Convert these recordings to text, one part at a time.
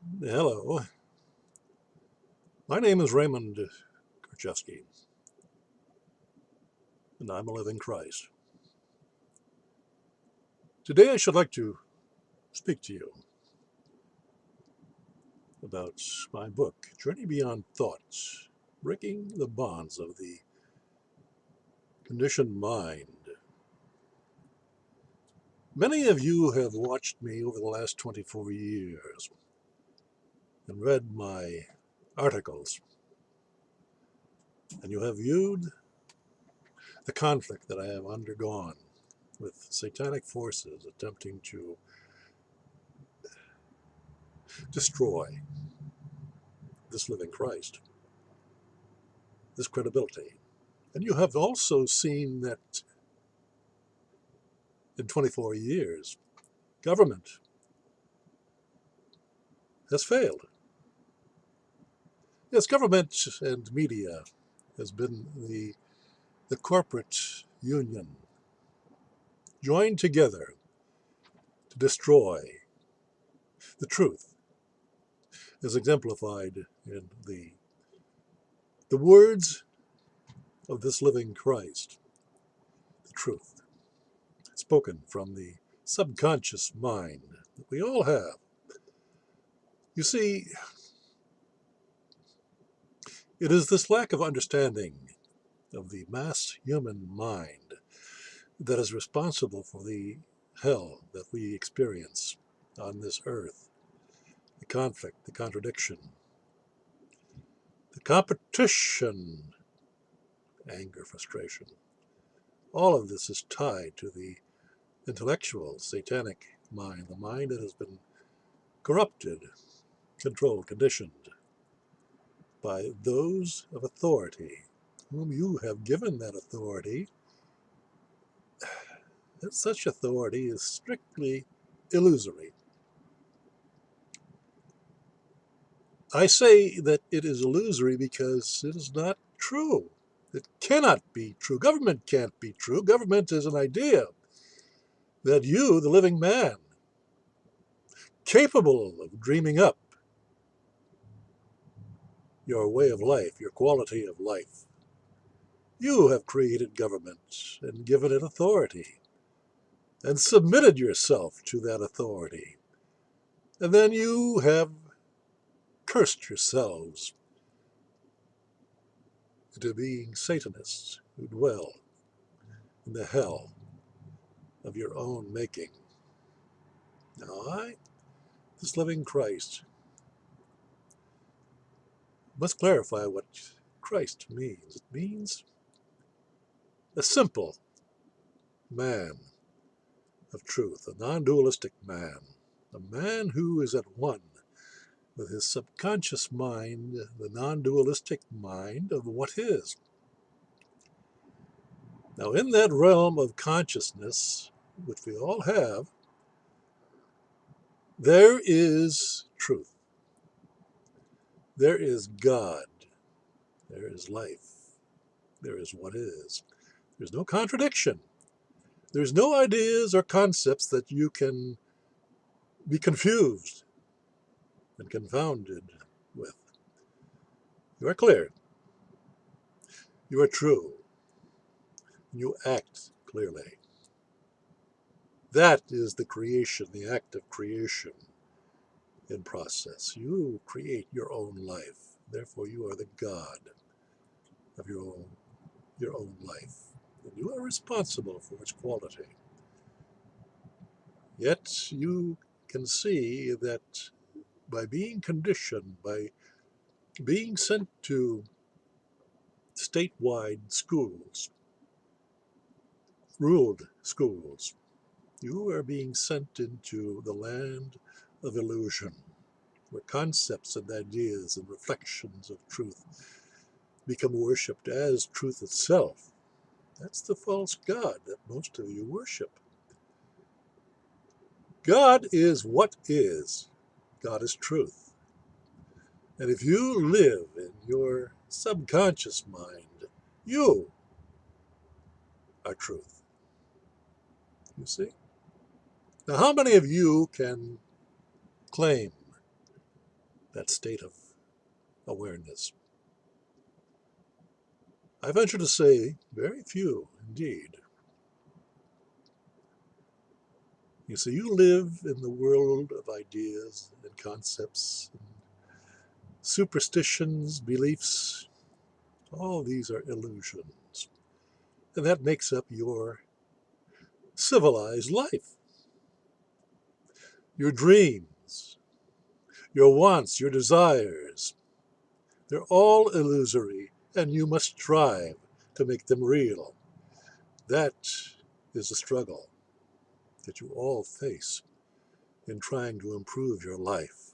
Hello, my name is Raymond Korchewski, and I'm a living Christ. Today I should like to speak to you about my book, Journey Beyond Thoughts, Breaking the Bonds of the Conditioned Mind. Many of you have watched me over the last 24 years and read my articles, and you have viewed the conflict that I have undergone with satanic forces attempting to destroy this living Christ, this credibility. And you have also seen that in 24 years, government has failed. Yes, government and media has been the corporate union joined together to destroy the truth, as exemplified in the words of this living Christ, the truth, spoken from the subconscious mind that we all have. You see, it is this lack of understanding of the mass human mind that is responsible for the hell that we experience on this earth. The conflict, the contradiction, the competition, anger, frustration. All of this is tied to the intellectual, satanic mind, the mind that has been corrupted, controlled, conditioned by those of authority, whom you have given that authority. That such authority is strictly illusory. I say that it is illusory because it is not true. It cannot be true. Government can't be true. Government is an idea that you, the living man, capable of dreaming up your way of life, your quality of life, you have created government and given it authority and submitted yourself to that authority. And then you have cursed yourselves into being Satanists who dwell in the hell of your own making. Now, this living Christ, must clarify what Christ means. It means a simple man of truth, a non-dualistic man, a man who is at one with his subconscious mind, the non-dualistic mind of what is. Now, in that realm of consciousness, which we all have, there is truth. There is God. There is life. There is what is. There's no contradiction. There's no ideas or concepts that you can be confused and confounded with. You are clear. You are true. You act clearly. That is the creation, the act of creation in process. You create your own life. Therefore, you are the God of your own life. And you are responsible for its quality. Yet you can see that by being conditioned, by being sent to statewide schools, ruled schools, you are being sent into the land of illusion, where concepts and ideas and reflections of truth become worshipped as truth itself. That's the false God that most of you worship. God is what is. God is truth. And if you live in your subconscious mind, you are truth. You see? Now, how many of you can claim that state of awareness. I venture to say very few indeed. You see, you live in the world of ideas and concepts, and superstitions, beliefs. All these are illusions. And that makes up your civilized life. Your dreams, your wants, your desires, they're all illusory, and you must strive to make them real. That is the struggle that you all face in trying to improve your life.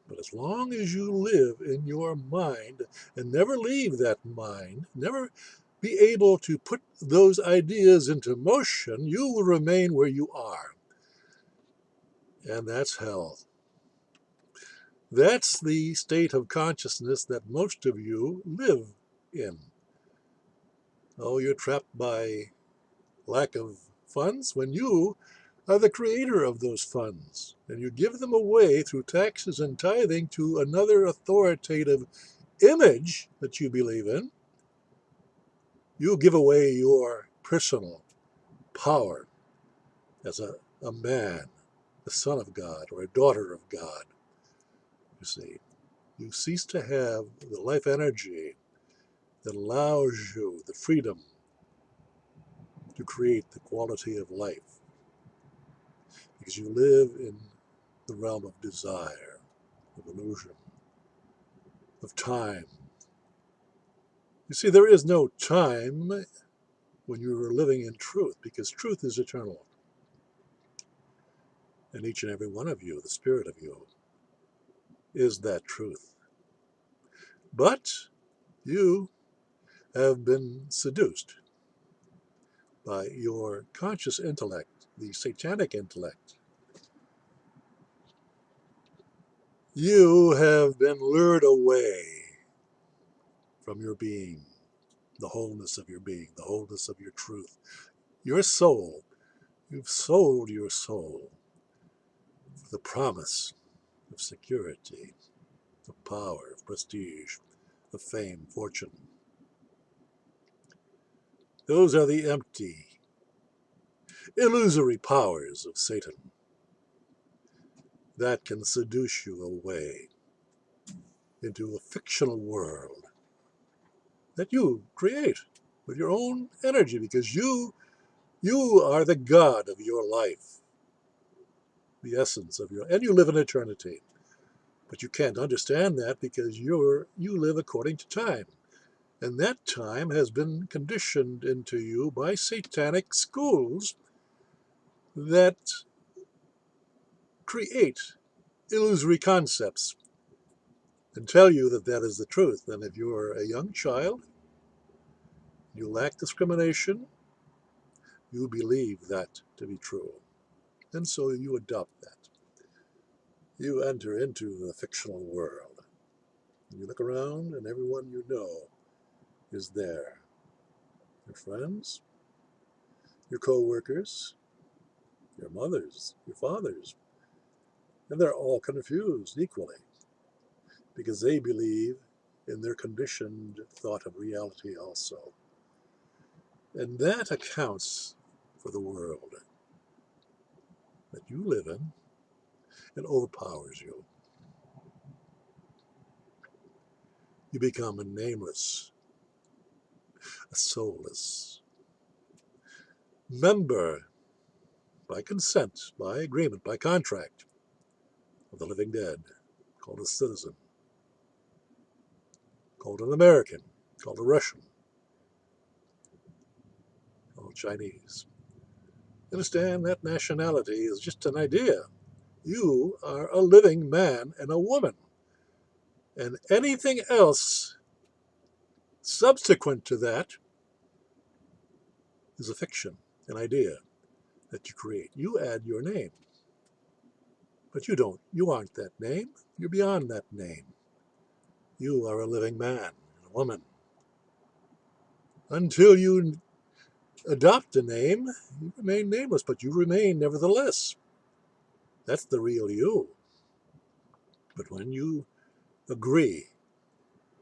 But as long as you live in your mind and never leave that mind, never be able to put those ideas into motion, you will remain where you are. And that's hell. That's the state of consciousness that most of you live in. Oh, you're trapped by lack of funds when you are the creator of those funds, and you give them away through taxes and tithing to another authoritative image that you believe in. You give away your personal power as a man, a son of God, or a daughter of God. You see, you cease to have the life energy that allows you the freedom to create the quality of life, because you live in the realm of desire, of illusion, of time. You see, there is no time when you are living in truth, because truth is eternal. And each and every one of you, the spirit of you, is that truth. But you have been seduced by your conscious intellect, the satanic intellect. You have been lured away from your being, the wholeness of your being, the wholeness of your truth. Your soul, you've sold your soul for the promise of security, of power, of prestige, of fame, fortune. Those are the empty, illusory powers of Satan that can seduce you away into a fictional world that you create with your own energy, because you are the God of your life, the essence of your, and you live in eternity. But you can't understand that because you live according to time. And that time has been conditioned into you by satanic schools that create illusory concepts and tell you that that is the truth. And if you're a young child, you lack discrimination, you believe that to be true. And so you adopt that. You enter into the fictional world. You look around and everyone you know is there. Your friends, your co-workers, your mothers, your fathers. And they're all confused equally because they believe in their conditioned thought of reality also. And that accounts for the world that you live in and overpowers you. You become a nameless, a soulless member by consent, by agreement, by contract of the living dead, called a citizen, called an American, called a Russian, called Chinese. Understand that nationality is just an idea. You are a living man and a woman. And anything else subsequent to that is a fiction, an idea that you create. You add your name. But you aren't that name. You're beyond that name. You are a living man and a woman. Until you adopt a name, you remain nameless, but you remain nevertheless. That's the real you. But when you agree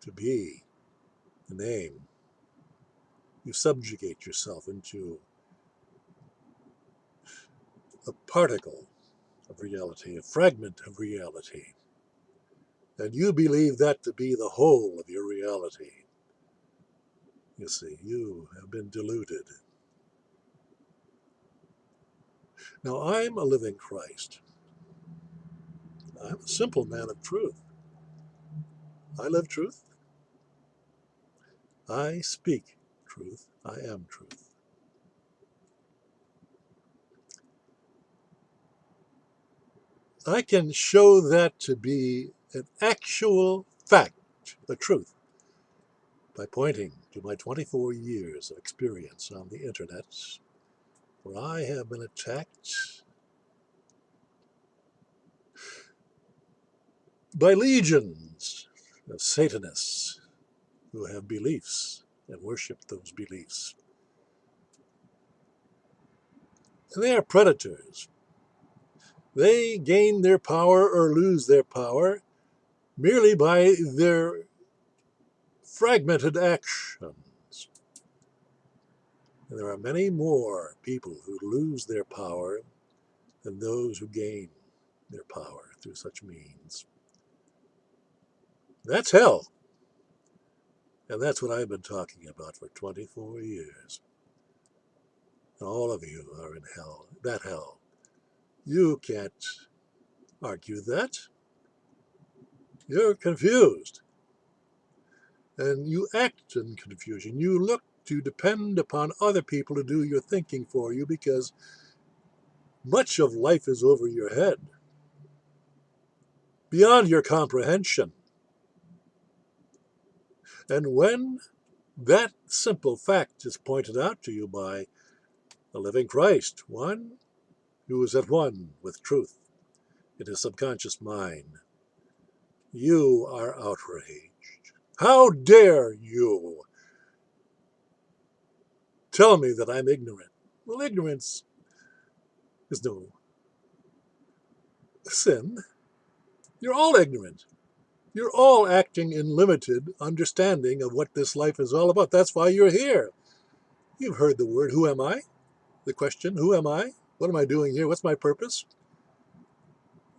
to be the name, you subjugate yourself into a particle of reality, a fragment of reality, and you believe that to be the whole of your reality. You see, you have been deluded. Now, I'm a living Christ. I'm a simple man of truth. I live truth. I speak truth. I am truth. I can show that to be an actual fact, the truth, by pointing to my 24 years of experience on the internet, where I have been attacked by legions of Satanists who have beliefs and worship those beliefs. And they are predators. They gain their power or lose their power merely by their fragmented actions. And there are many more people who lose their power than those who gain their power through such means. That's hell. And that's what I've been talking about for 24 years. And all of you are in hell, that hell. You can't argue that. You're confused. And you act in confusion. You look to depend upon other people to do your thinking for you because much of life is over your head, beyond your comprehension. And when that simple fact is pointed out to you by a living Christ, one who is at one with truth in his subconscious mind, you are outraged. How dare you tell me that I'm ignorant? Well, ignorance is no sin. You're all ignorant. You're all acting in limited understanding of what this life is all about. That's why you're here. You've heard the word, who am I? The question, who am I? What am I doing here? What's my purpose?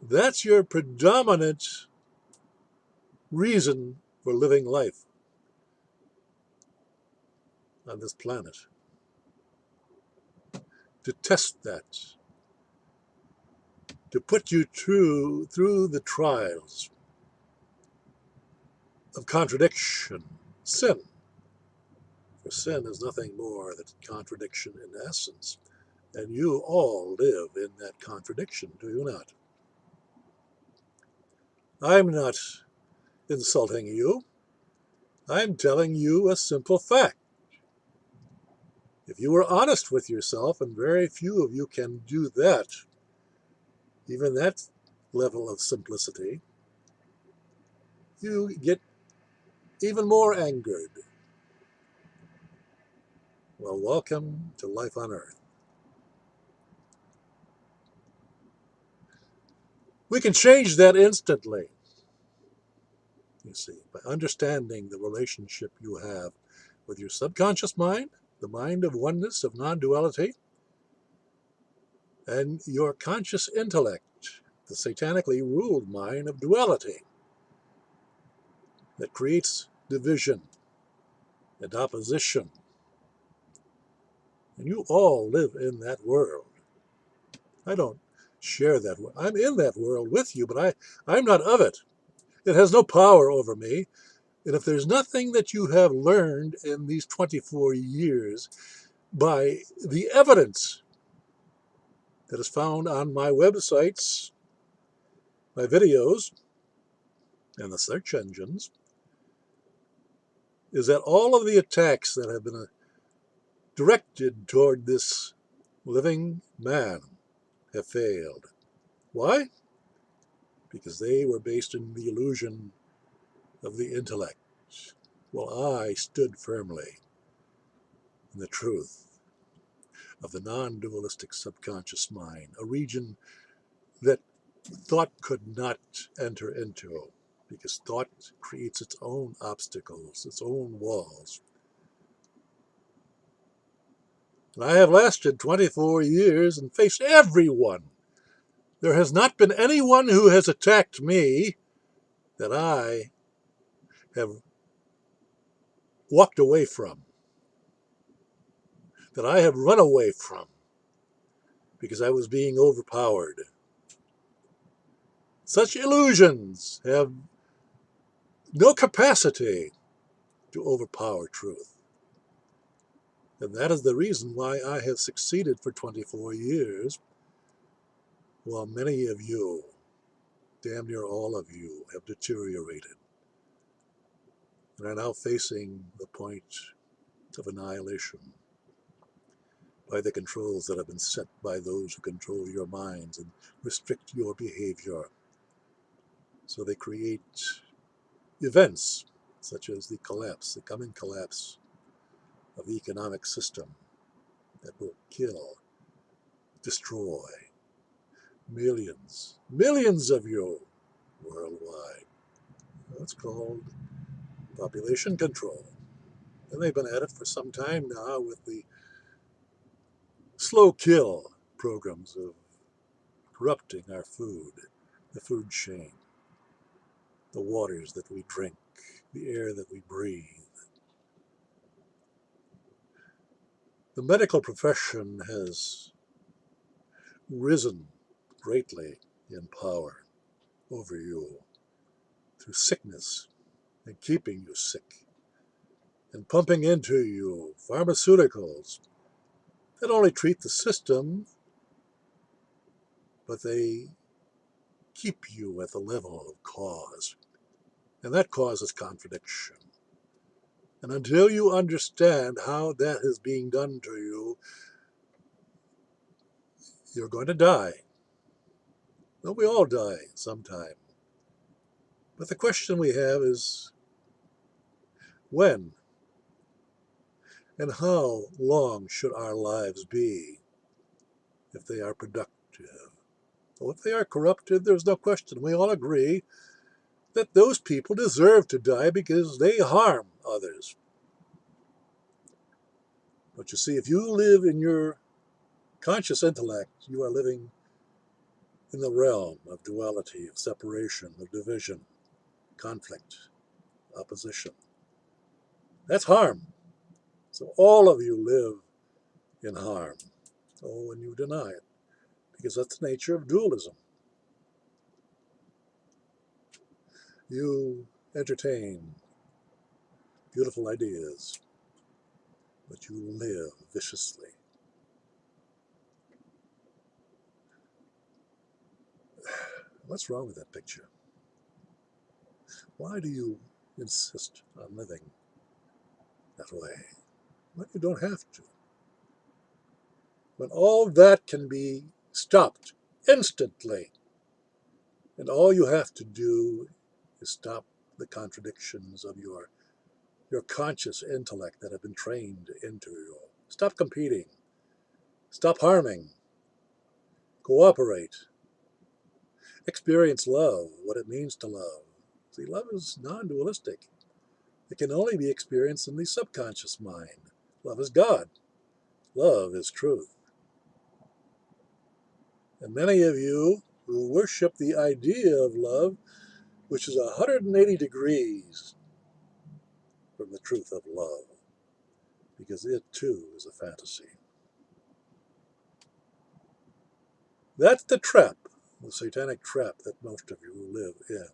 That's your predominant reason for living life on this planet. To test that, to put you through the trials of contradiction, sin. For sin is nothing more than contradiction in essence. And you all live in that contradiction, do you not? I'm not insulting you. I'm telling you a simple fact. If you were honest with yourself, and very few of you can do that, even that level of simplicity, you get even more angered. Well, welcome to life on earth. We can change that instantly, you see, by understanding the relationship you have with your subconscious mind, the mind of oneness, of non-duality, and your conscious intellect, the satanically ruled mind of duality that creates division and opposition. And you all live in that world. I don't share that world. I'm in that world with you, but I'm not of it. It has no power over me. And if there's nothing that you have learned in these 24 years by the evidence that is found on my websites, my videos, and the search engines, is that all of the attacks that have been directed toward this living man have failed. Why? Because they were based in the illusion of the intellect. Well, I stood firmly in the truth of the non-dualistic subconscious mind, a region that thought could not enter into. because thought creates its own obstacles, its own walls. And I have lasted 24 years and faced everyone. There has not been anyone who has attacked me that I have walked away from, that I have run away from because I was being overpowered. Such illusions have no capacity to overpower truth. And that is the reason why I have succeeded for 24 years, while many of you, damn near all of you, have deteriorated and are now facing the point of annihilation by the controls that have been set by those who control your minds and restrict your behavior. So they create events such as the coming collapse of the economic system that will kill, destroy millions of you worldwide. It's called population control. And they've been at it for some time now with the slow kill programs of corrupting our food, the food chain, the waters that we drink, the air that we breathe. The medical profession has risen greatly in power over you through sickness and keeping you sick and pumping into you pharmaceuticals that only treat the system, but they keep you at the level of cause. And that causes contradiction. And until you understand how that is being done to you, you're going to die. Well, we all die sometime. But the question we have is, when and how long should our lives be if they are productive? Well, if they are corrupted, there's no question. We all agree that those people deserve to die because they harm others. But you see, if you live in your conscious intellect, you are living in the realm of duality, of separation, of division, conflict, opposition. That's harm. So all of you live in harm. Oh, and you deny it, because that's the nature of dualism. You entertain beautiful ideas, but you live viciously. What's wrong with that picture? Why do you insist on living that way when you don't have to? When all that can be stopped instantly, and all you have to do is stop the contradictions of your conscious intellect that have been trained into you. Stop competing. Stop harming. Cooperate. Experience love, what it means to love. See, love is non-dualistic. It can only be experienced in the subconscious mind. Love is God. Love is truth. And many of you who worship the idea of love, which is 180 degrees from the truth of love, because it too is a fantasy. That's the trap, the satanic trap that most of you live in.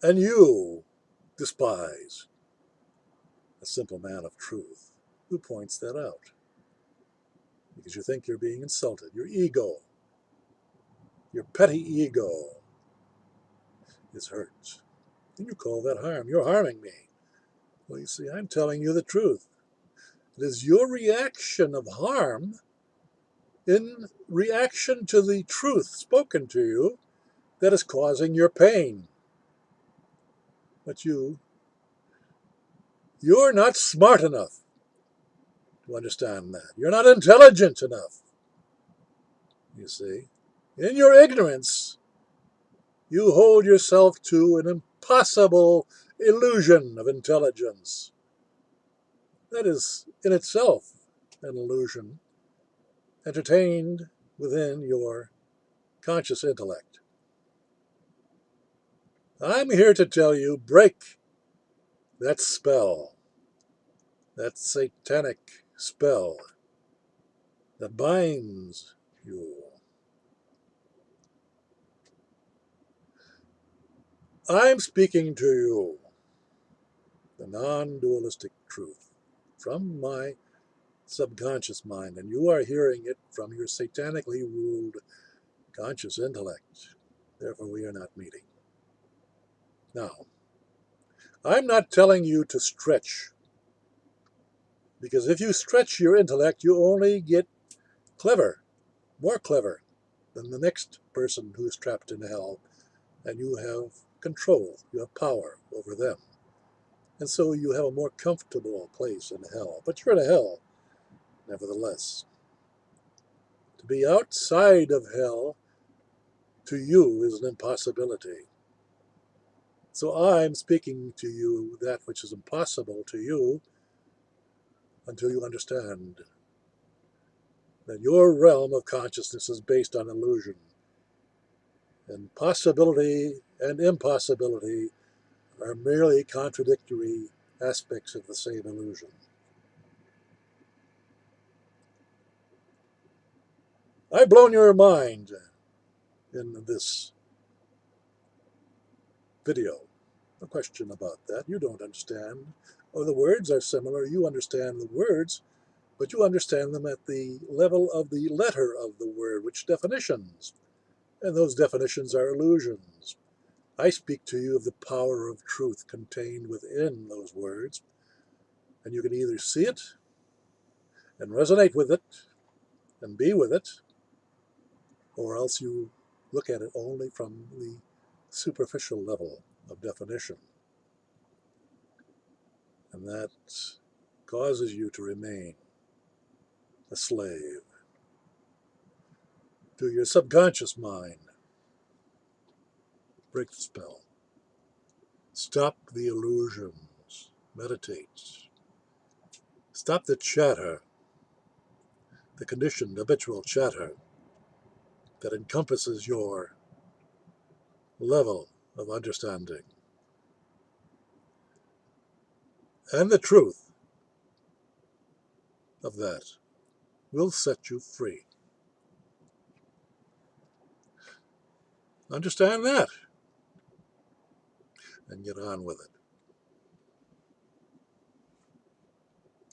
And you despise a simple man of truth who points that out, because you think you're being insulted. Your ego, your petty ego is hurt. And you call that harm. You're harming me. Well, you see, I'm telling you the truth. It is your reaction of harm in reaction to the truth spoken to you that is causing your pain. But you're not smart enough to understand that. You're not intelligent enough. You see, in your ignorance, You hold yourself to an impossible illusion of intelligence. That is in itself an illusion entertained within your conscious intellect. I'm here to tell you, break that spell, that satanic spell that binds you. I'm speaking to you, the non-dualistic truth, from my subconscious mind, and you are hearing it from your satanically ruled conscious intellect. Therefore, we are not meeting. Now, I'm not telling you to stretch, because if you stretch your intellect, you only get clever, more clever than the next person who is trapped in hell, and you have control, you have power over them. And so you have a more comfortable place in hell. But you're in a hell, nevertheless. To be outside of hell, to you, is an impossibility. So I'm speaking to you that which is impossible to you until you understand that your realm of consciousness is based on illusion. And possibility and impossibility are merely contradictory aspects of the same illusion. I've blown your mind in this video. No question about that. You don't understand. Oh, the words are similar. You understand the words, but you understand them at the level of the letter of the word, which definitions. And those definitions are illusions. I speak to you of the power of truth contained within those words, and you can either see it and resonate with it and be with it, or else you look at it only from the superficial level of definition. And that causes you to remain a slave to your subconscious mind. Break the spell. Stop the illusions. Meditate. Stop the chatter, the conditioned habitual chatter that encompasses your level of understanding. And the truth of that will set you free. Understand that and get on with it.